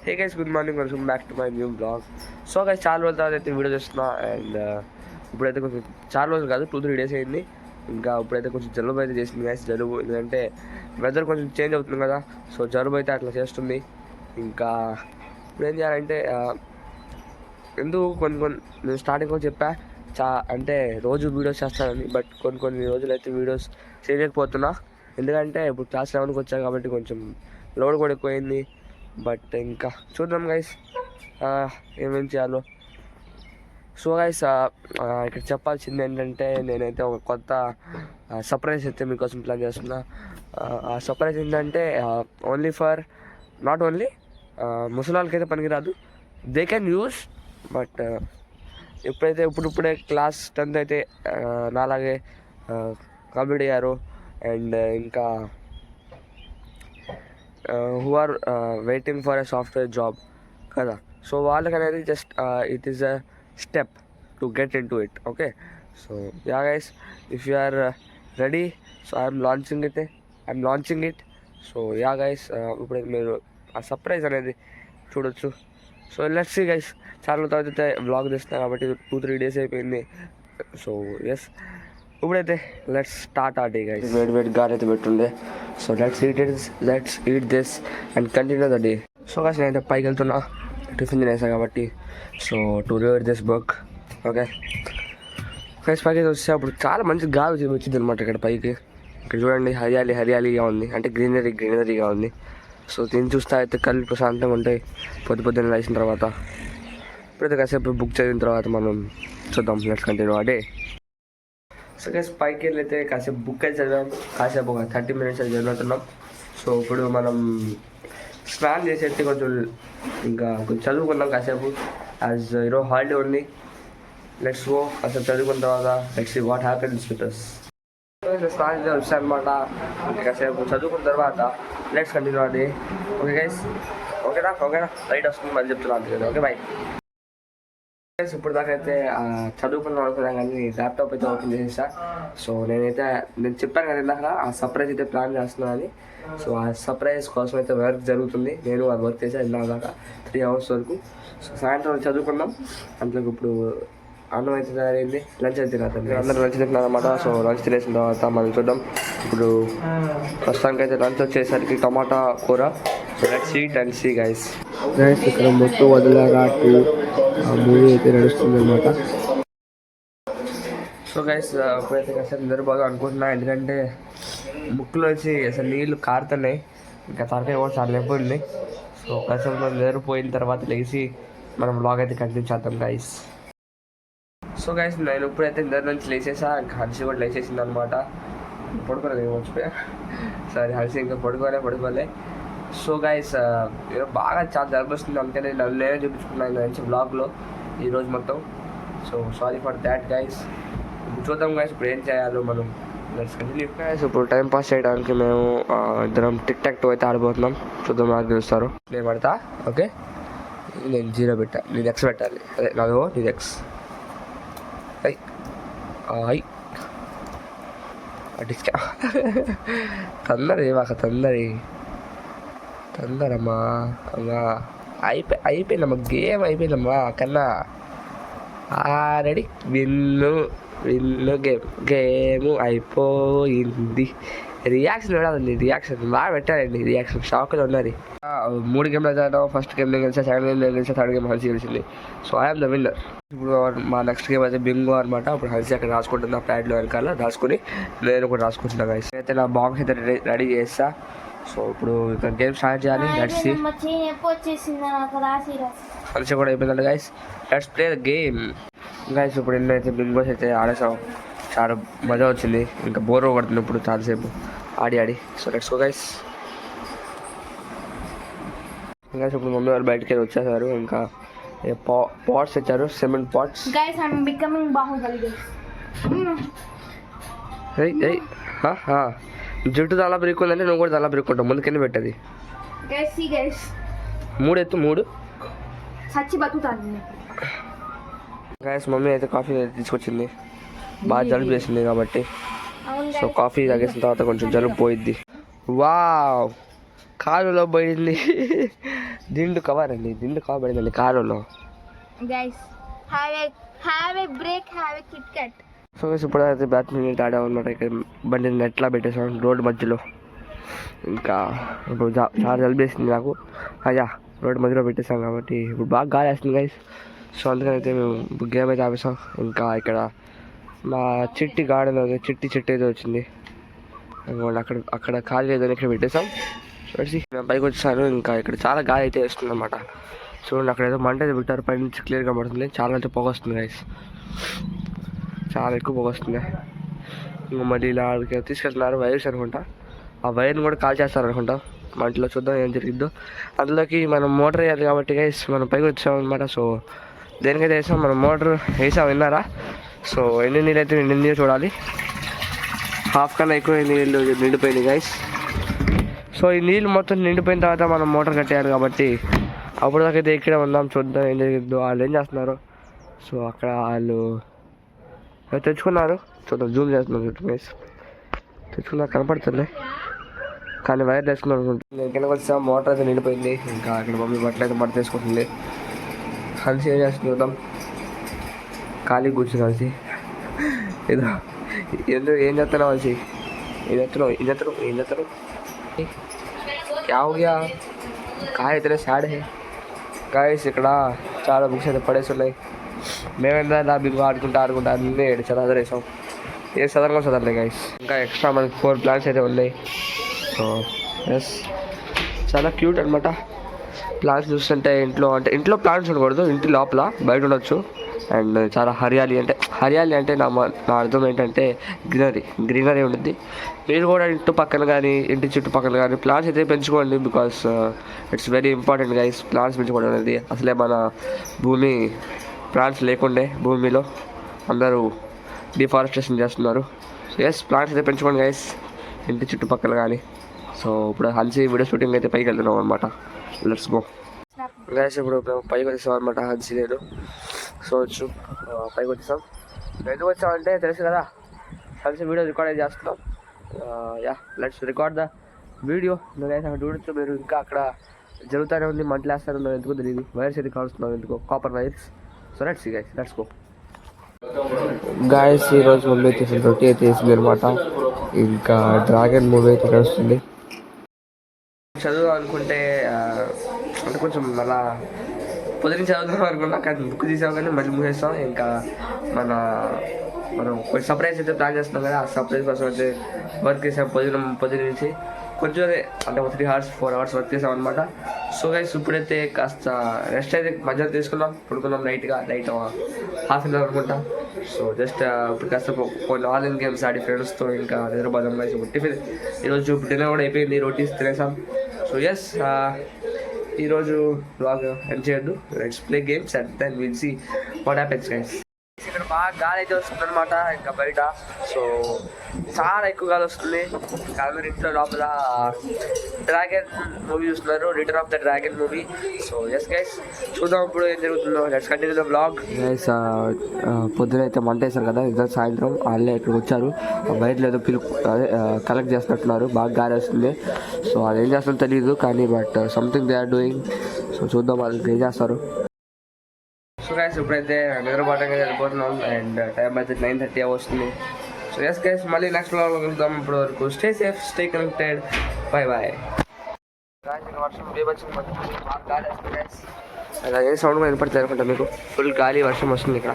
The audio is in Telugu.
Hey guys, good morning, welcome back to my new blog. So guys, చాలా రోజుల తర్వాత అయితే వీడియో చేస్తున్నా. అండ్ ఇప్పుడైతే కొంచెం చాలా రోజులు కాదు, 2-3 డేస్ అయింది. ఇంకా ఇప్పుడైతే కొంచెం జలుబు అయితే చేసింది గైస్. జలుబు ఎందుకంటే వెదర్ కొంచెం చేంజ్ అవుతుంది కదా, సో జలుబు అయితే అట్లా చేస్తుంది. ఇంకా ఇప్పుడు ఏం చేయాలంటే ఎందుకు కొన్ని నేను స్టార్టింగ్లో చెప్పా అంటే రోజు వీడియోస్ చేస్తానని. బట్ కొన్ని రోజులు అయితే వీడియోస్ చేయలేకపోతున్నా, ఎందుకంటే ఇప్పుడు క్లాస్ 11కి వచ్చాను కాబట్టి కొంచెం లోడ్ కూడా ఎక్కువైంది. బట్ ఇంకా చూద్దాం గైస్ ఏమేం చేయాలో. సో గైస్, ఇక్కడ చెప్పాల్సింది ఏంటంటే నేనైతే ఒక కొత్త సర్ప్రైజ్ అయితే మీకోసం ప్లాన్ చేస్తున్నా. ఆ సర్ప్రైజ్ ఏంటంటే నాట్ ఓన్లీ ముసలాళ్ళకి అయితే పనికిరాదు, దే కెన్ యూస్. బట్ ఇప్పుడే క్లాస్ 10th అయితే నాలాగే కంప్లీట్ అయ్యారు. అండ్ ఇంకా who are waiting for a software job కదా, సో వాళ్ళకి అనేది just it is a step to get into it. Okay, so yeah guys, if you are ready, so I'm launching it. So yeah guys, ఇప్పుడు మీరు ఆ సర్ప్రైజ్ అనేది చూడొచ్చు. సో లెట్స్ సీ గైస్, చాలా తర్వాత అయితే వ్లాగ్ తీస్తున్నాను కాబట్టి 2-3 డేస్ అయిపోయింది. సో ఎస్, ఇప్పుడైతే let's start a day guys. వేడి గాలి అయితే పెట్టుండే. So let's eat this and continue the day. So guys, నేనైతే పైకి వెళ్తున్నా, టిఫిన్ తినేసాను కాబట్టి. So to read this book. Okay guys, పైకి వస్తే అప్పుడు చాలా మంచి గాలి వచ్చింది అనమాట ఇక్కడ పైకి. ఇక్కడ చూడండి, హరియాలీగా ఉంది, అంటే గ్రీనరీగా ఉంది. సో దీన్ని చూస్తే అయితే కళ్ళు ప్రశాంతంగా ఉంటాయి పొద్దున్న లేచిన తర్వాత. ఇప్పుడైతే కాసేపు బుక్ చదివిన తర్వాత మనం చూద్దాం. లెట్స్ కంటిన్యూ ఆ డే. సో గైస్, పైకి వెళ్ళైతే కాసేపు బుక్ అయితే చదివాం, కాసేపు ఒక 30 minutes అయితే చదువుతున్నాం. సో ఇప్పుడు మనం స్నానం చేసేసి కొంచెం చదువుకుందాం కాసేపు. యాజ్ ఈరోజు హాలిడే ఉంది, లెట్స్ గో. కాసేపు చదువుకున్న తర్వాత let's see what happens with us. స్నానం చేసి వచ్చాను అనమాట. కాసేపు చదువుకున్న తర్వాత లెట్స్ కంటిన్యూ అది. ఓకే గైస్, ఓకేనా రైట్ వస్తుంది మళ్ళీ చెప్తున్నాను కదా. Okay bye. ఇప్పుడు దాకా అయితే చదువుకున్నాం అనుకున్నాను, కానీ ల్యాప్టాప్ అయితే ఓపెన్ చేసేసా. సో నేను చెప్పాను కదా ఇందాక, ఆ సర్ప్రైజ్ అయితే ప్లాన్ చేస్తున్నాను అని. సో ఆ సర్ప్రైజ్ కోసం అయితే వర్క్ జరుగుతుంది. నేను అది వర్క్ చేసాను ఇందాక దాకా 3 hours వరకు. సో సాయంత్రం చదువుకున్నాం. అందులోకి ఇప్పుడు అన్నం అయితే తయారైంది, లంచ్ అయితే తిన్నాను. అందరూ లంచ్ తింటున్నారు అనమాట. సో లంచ్ తినేసిన తర్వాత మనం చూద్దాం. ఇప్పుడు ప్రస్తుతానికి అయితే లంచ్ వచ్చేసరికి టమాటా కూర. So let's eat and see guys. ఇక్కడ మొత్తం వదిలేరాటు మూవీ అయితే నడుస్తుంది అనమాట. సో గైస్, ఇప్పుడైతే కాసేపు నిద్రపోదాం అనుకుంటున్నా, ఎందుకంటే ముక్కులో వచ్చి అసలు నీళ్ళు కారుతున్నాయి. ఇంకా తరకాయ కూడా చాలా లేకపోయింది. సో కాసేపు నిద్రపోయిన తర్వాత లేచి మనం బ్లాగ్ అయితే కంటిన్యూ చేద్దాం గైస్. సో గైస్, నేను ఇప్పుడైతే నిద్ర నుంచి లేచేసా. ఇంకా హర్షి కూడా లేచేసింది అనమాట. పడుకోలేదు, మర్చిపోయా. సరే, హర్షి ఇంకా పడుకోలే. సో గైస్, బాగా చాలా జలుబు వస్తుంది, అందుకని నేనే చూపించుకున్నాను మంచి బ్లాగ్లో ఈరోజు మొత్తం. So sorry for that guys. ఇప్పుడు చూద్దాం గైస్, ఇప్పుడు ఏం చేయాలో మనం. Let's continue guys. ఇప్పుడు టైం పాస్ చేయడానికి మేము ఇద్దరం టిక్ టాక్ 2 అయితే ఆడిపోతున్నాం. చూద్దాం, నాకు తెలుస్తారు. నేను పడతా. ఓకే, నేను 0 పెట్టా, నీది X పెట్టాలి. అదే నాదో, నీది X. తొందరమ్మా అమ్మా, అయిపోయిందమ్మా, గేమ్ అయిపోయిందమ్మా కన్నా. రెడీ, విన్ను గేమ్ అయిపోయింది. రియాక్షన్ పెట్టాలండి, రియాక్షన్ బాగా పెట్టాలండి. రియాక్షన్ షాక్లో ఉన్నది. 3 గేమ్లు ఆడాను. ఫస్ట్ గేమ్ నేను గెలిచా, సెకండ్ గేమ్ నేను గెలిచా, థర్డ్ గేమ్ హల్సీ గెలిచింది. So I'm the winner. ఇప్పుడు మా నెక్స్ట్ గేమ్ అయితే బింగో అనమాట. ఇప్పుడు హల్సీ అక్కడ రాసుకుంటుంది, ఆ ప్యాడ్లో వెనకాల రాసుకుని నేను కూడా రాసుకుంటున్నా గైస్. అయితే నా బాక్స్ అయితే రెడీ చేస్తా. సో ఇప్పుడు ఇక్కడ గేమ్ స్టార్ట్ చేయాలి. Let's see. హల్సీ కూడా అయిపోయిందండి guys. Let's play the game guys. ఇప్పుడు ఎన్నైతే బింగోస్ అయితే ఆడేసాం, చాలా మజా వచ్చింది. ఇంకా బోర్ కొడుతుంది ఇప్పుడు చాలాసేపు ఆడి. So let's go guys. ఇంకా ఇప్పుడు మమ్మీ వారు బయటకి వెళ్ళి వచ్చేసారు. ఇంకా పాట్స్ ఇచ్చారు, సిమెంట్ పాట్స్. జుట్టు తలా బిరుక్కుందంటే నువ్వు కూడా తలా బిరుక్కుంటావు. ముందుకెళ్ళి పెట్టది 3 ఎత్తు 3. గైస్, మమ్మీ అయితే కాఫీ తీసుకొచ్చింది, బాగా జలుబు చేసింది కాబట్టి. సో కాఫీ తాగేసిన తర్వాత కొంచెం జలుబు పోయిద్ది. వావ్, కాలులో పోయింది. దిండు కవర్ అండి, దిండు కవర్ పడిందండి కారులో. Guys have a break, have a kit cut. So ఇప్పుడు అయితే బ్యాడ్మింటన్ ఆడాం అనమాట. ఇక్కడ బండి నెట్లా పెట్టేసాం రోడ్డు మధ్యలో. ఇంకా ఇప్పుడు చాలా జలుబు వేసింది నాకు. అయ్యా రోడ్డు మధ్యలో పెట్టేసాం కాబట్టి ఇప్పుడు బాగా గాలి వేస్తుంది గైస్. సో అందుకని అయితే మేము గేమ్ అయితే ఆపేసాం. ఇంకా ఇక్కడ మా చిట్టి గార్డెన్ చిట్టి అయితే వచ్చింది. అక్కడ అక్కడ ఖాళీ లేదని ఇక్కడ పెట్టేసాం. చూసి మేము పైకి వచ్చాను. ఇంకా ఇక్కడ చాలా గాలి అయితే వేస్తుంది అనమాట. చూడండి అక్కడ ఏదో మంట అయితే పెట్టారు, పై నుంచి క్లియర్గా పడుతుంది. చాలా అయితే పొగ వస్తుంది గైస్, చాలా ఎక్కువ పొగ వస్తుంది. ఇంకా మళ్ళీ ఇలా తీసుకెళ్తున్నారు వైర్స్ అనుకుంటా. ఆ వైర్ని కూడా కాల్ చేస్తారు అనుకుంటా మంటలో. చూద్దాం ఏం జరిగిద్దో. అందులోకి మనం మోటార్ వేయాలి కాబట్టి గైస్ మనం పైకి వచ్చాం అనమాట. సో దేనికైతే వేసాం, మనం మోటార్ వేసాం విన్నారా. సో ఎన్ని నీళ్ళు అయితే నిండిందో చూడాలి. హాఫ్ కన్నా ఎక్కువ నీళ్ళు నిండిపోయింది గైస్. సో ఈ నీళ్ళు మొత్తం నిండిపోయిన తర్వాత మనం మోటార్ కట్టేయాలి కాబట్టి అప్పుడు దాకా అయితే ఇక్కడే ఉందాం, చూద్దాం ఏం జరిగిద్దో. వాళ్ళు ఏం చేస్తున్నారు. సో అక్కడ వాళ్ళు తెచ్చుకున్నారు, చూద్దాం జూమ్ చేస్తున్నారు గైస్. తెచ్చుకున్నారు కనపడుతుంది కానీ వైర్ తెచ్చుకున్నారు అనుకుంటుంది. నేను కిందకి వచ్చా, మోటార్ అయితే నిండిపోయింది. ఇంకా అక్కడ మమ్మీ బట్టలు అయితే బట్ట తీసుకుంటుంది. కలిసి ఏం చేస్తుంది చూద్దాం. ఖాళీ కూర్చుని కలిసి ఏదో ఏం చేస్తున్నావు కలిసి ఏం చేస్తున్నావు क्या हो गया కాయ ఇతనే సాడ్ హే గాయస్. ఇక్కడ చాలా బుక్స్ అయితే పడేసి ఉన్నాయి. మేమేందా నా బింగు ఆడుకుంటా అన్నీ చదవరేసాం. ఏ చదవలే గాయస్. ఇంకా ఎక్స్ట్రా మనకి 4 ప్లాంట్స్ అయితే ఉన్నాయి. సో ఎస్ చాలా క్యూట్ అనమాట. ప్లాంట్స్ చూస్తుంటే ఇంట్లో ప్లాంట్స్ ఉండకూడదు, ఇంటి లోపల బయట ఉండొచ్చు. అండ్ చాలా హరియాలి అంటే నా అర్థం ఏంటంటే గ్రీనరీ ఉంటుంది. మీరు కూడా ఇంటి చుట్టుపక్కల కానీ ప్లాంట్స్ అయితే పెంచుకోండి. Because it's very important guys. Plants పెంచుకోవడం అనేది అసలే మన భూమి ప్లాంట్స్ లేకుండే భూమిలో అందరూ డిఫారెస్టేషన్ చేస్తున్నారు. ఎస్ ప్లాంట్స్ అయితే పెంచుకోండి గైస్ ఇంటి చుట్టుపక్కల కానీ. సో ఇప్పుడు హన్సీ వీడియో షూటింగ్ అయితే పైకి వెళ్తున్నాం అనమాట. Let's go guys. ఇప్పుడు పైకి వచ్చేసాం అనమాట హన్సీ నేను. సో పైకి వచ్చేసాం. ఎందుకు వచ్చామంటే తెలుసు కదా, కలిసి వీడియో రికార్డ్ చేస్తున్నాం. Yeah let's record the video. Guys అక్కడ చూడొచ్చు మీరు. ఇంకా అక్కడ జరుగుతూనే ఉంది, మంటలు వేస్తారు ఎందుకు తెలియదు. వైర్స్ అయితే కాలుస్తున్నాం ఎందుకో, copper wires. So let's guys let's go. Guys ఈరోజు మమ్మీ అయితే రొట్టి అయితే వేసింది అనమాట. ఇంకా డ్రాగన్ మూవీ అయితే నడుస్తుంది. చదువు అనుకుంటే అంటే కొంచెం అలా పొద్దున చదువుతాం అనుకున్నా, కానీ బుక్ తీసాం కానీ మళ్ళీ మూసేస్తాం. ఇంకా మనం కొంచెం సర్ప్రైజ్ అయితే ప్లాన్ చేస్తున్నాం కదా, ఆ సర్ప్రైజ్ కోసం అయితే వర్క్ చేసాం పొద్దున నుంచి. కొంచెం అంటే 3 hours 4 hours వర్క్ చేసాం అనమాట. సో గైస్ ఇప్పుడైతే కాస్త రెస్ట్ అయితే మధ్యాహ్నం తీసుకున్నాం, పడుకున్నాం నైట్ 1/2 hour అనుకుంటా. సో జస్ట్ ఇప్పుడు కాస్త కొన్ని ఆన్లైన్ గేమ్స్ ఆడి ఫ్రెండ్స్తో ఇంకా నిద్రపోదాం గైస్. టిఫిన్ ఈరోజు డిన్నర్ కూడా అయిపోయింది, రోటీస్ తినేసాం. సో ఎస్ ఈరోజు బ్లాగ్ ఎండ్ చేయొద్దు. Let's play games and then will see what happens guys. ఇక్కడ బాగా గాలి అయితే వస్తుంది అనమాట ఇంకా బయట. సో చాలా ఎక్కువ గాలి వస్తుంది. అందరు ఇంట్లో లోపల డ్రాగన్ మూవీ చూస్తున్నారు, return of the dragon movie. So yes guys చూద్దాం ఇప్పుడు ఏం జరుగుతుందో. Let's continue the blog guys. పొద్దున అయితే మంట వేసారు కదా, ఇద్దరు సాయంత్రం వాళ్ళే ఇక్కడికి వచ్చారు. బయటలో ఏదో కలెక్ట్ చేస్తున్నట్టున్నారు, బాగా గాలి వస్తుంది. సో అది ఏం చేస్తుందో తెలియదు కానీ but something they are doing. So చూద్దాం వాళ్ళు ఏం చేస్తారు. సో గైస్ ఇప్పుడైతే నిద్రపోవడానికి వెళ్ళిపోతున్నాం అండ్ టైం అయితే 9:30 వస్తుంది. సో ఎస్ గైస్ మళ్ళీ నెక్స్ట్ బ్లాగ్లో వెళ్తాం. ఇప్పుడు వరకు stay safe, stay connected, bye bye. వర్షం వచ్చింది, బాగా గాలి వస్తుంది గైస్. అలాగే సౌండ్ వినపడుతుంది అనుకుంటా మీకు. ఫుల్ గాలి వర్షం వస్తుంది ఇక్కడ.